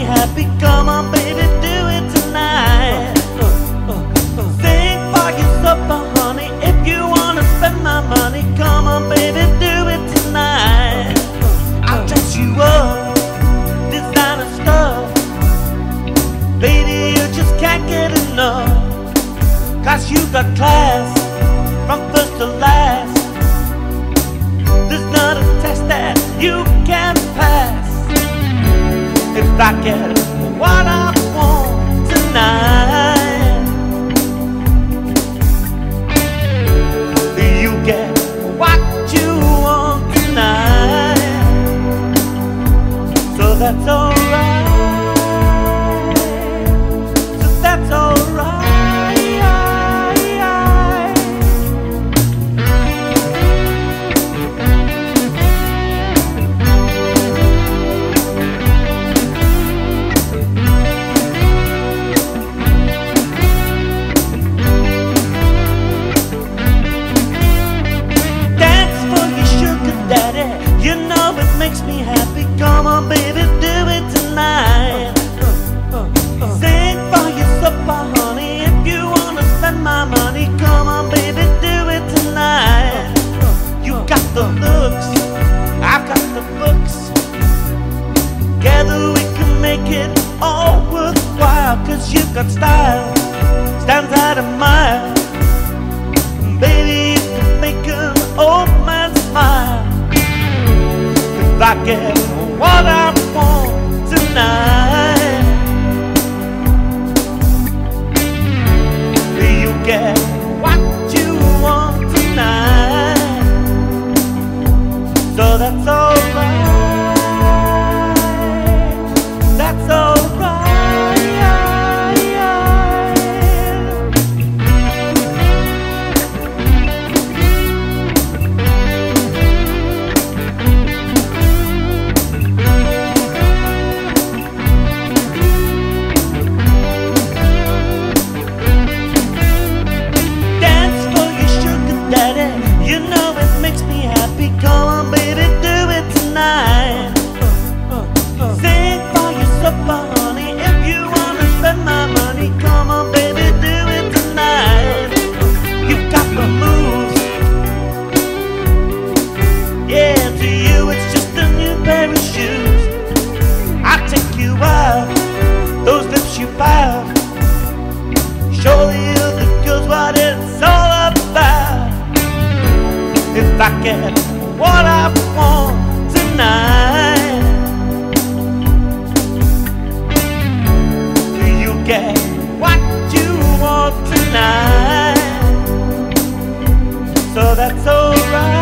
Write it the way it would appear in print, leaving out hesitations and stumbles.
happy. Come on, baby, do it tonight. Sing for your supper, honey. If you wanna spend my money, come on, baby, do it tonight. I'll dress you up, designer stuff. Baby, you just can't get enough. 'Cause you got class from first to last. There's not a test that you can pass. If I get what I want tonight, you get what you want tonight. So that's alright. So that's alright. You know it makes me happy. Come on, baby, do it tonight. Sing for your supper, honey. If you wanna spend my money, come on, baby, do it tonight. You got the looks, I've got the books. Together we can make it all worthwhile. 'Cause you got style, stands out a mile. Baby, you can make an old man smile. If I get what I want tonight, you get what you want tonight. So that's alright. That's alright. You know it makes me happy. Come on, baby, do it tonight. Sing for your supper, honey. If you wanna spend my money, come on, baby, do it tonight. You got the moves. Yeah, to you it's just a new pair of shoes. I'll take you out, those lips you pout. Show the other girls what it's all about. If I get what I want tonight, you get what you want tonight. So that's alright.